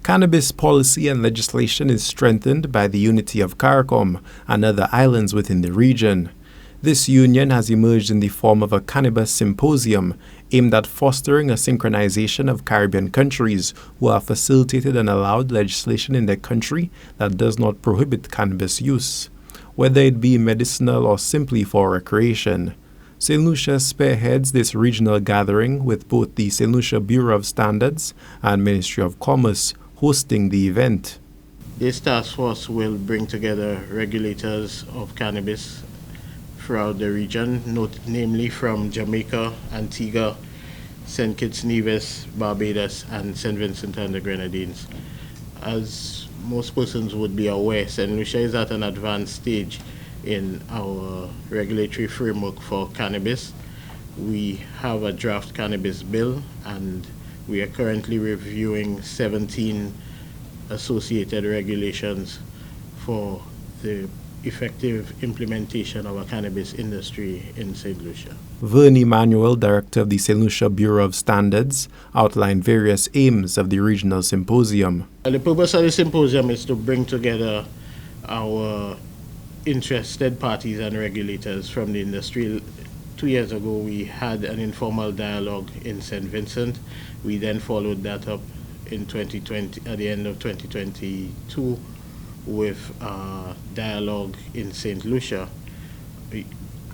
Cannabis policy and legislation is strengthened by the unity of CARICOM and other islands within the region. This union has emerged in the form of a Cannabis Symposium aimed at fostering a synchronization of Caribbean countries who have facilitated and allowed legislation in their country that does not prohibit cannabis use, whether it be medicinal or simply for recreation. St.Lucia spearheads this regional gathering with both the St.Lucia Bureau of Standards and Ministry of Commerce hosting the event. This task force will bring together regulators of cannabis throughout the region, namely from Jamaica, Antigua, St. Kitts, Nevis, Barbados, and St. Vincent and the Grenadines. As most persons would be aware, St. Lucia is at an advanced stage in our regulatory framework for cannabis. We have a draft cannabis bill, and we are currently reviewing 17 associated regulations for the effective implementation of a cannabis industry in St. Lucia. Vernie Manuel, director of the St. Lucia Bureau of Standards, outlined various aims of the regional symposium. The purpose of the symposium is to bring together our interested parties and regulators from the industry. 2 years ago, we had an informal dialogue in St. Vincent. We then followed that up in 2020, at the end of 2022, with a dialogue in St. Lucia,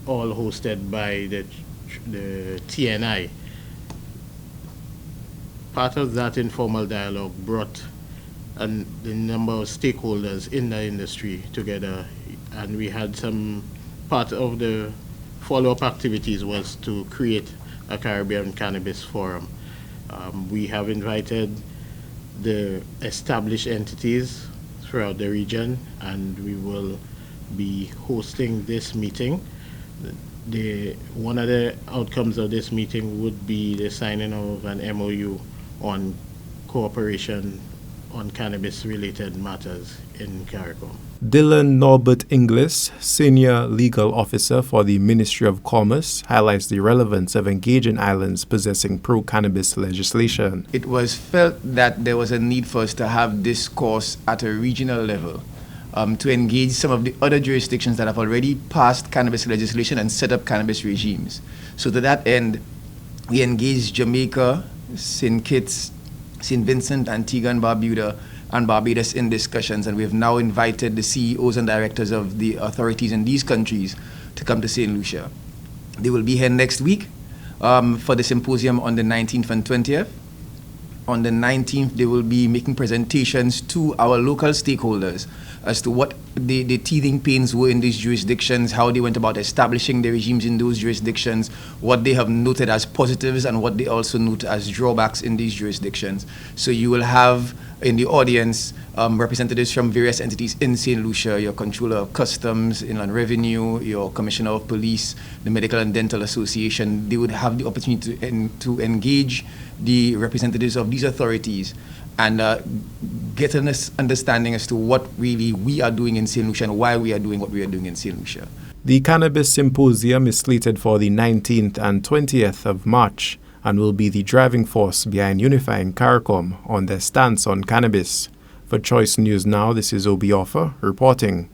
all hosted by the TNI. Part of that informal dialogue brought the number of stakeholders in the industry together, and we had some part of the follow-up activities was to create a Caribbean Cannabis Forum. We have invited the established entities throughout the region, and we will be hosting this meeting. One of the outcomes of this meeting would be the signing of an MOU on cooperation on cannabis-related matters in CARICOM. Dylan Norbert Inglis, Senior Legal Officer for the Ministry of Commerce, highlights the relevance of engaging islands possessing pro-cannabis legislation. It was felt that there was a need for us to have this course at a regional level to engage some of the other jurisdictions that have already passed cannabis legislation and set up cannabis regimes. So to that end, we engaged Jamaica, St. Kitts, St. Vincent, Antigua and Barbados in discussions, and we have now invited the CEOs and directors of the authorities in these countries to come to St. Lucia. They will be here next week for the symposium on the 19th and 20th. On the 19th, they will be making presentations to our local stakeholders as to what the teething pains were in these jurisdictions, how they went about establishing the regimes in those jurisdictions, what they have noted as positives and what they also note as drawbacks in these jurisdictions. So you will have in the audience representatives from various entities in St. Lucia, your Controller of Customs, Inland Revenue, your Commissioner of Police, the Medical and Dental Association. They would have the opportunity to engage the representatives of these authorities and get an understanding as to what really we are doing in St. Lucia and why we are doing what we are doing in St. Lucia. The Cannabis Symposium is slated for the 19th and 20th of March and will be the driving force behind unifying CARICOM on their stance on cannabis. For Choice News Now, this is Obi Offa reporting.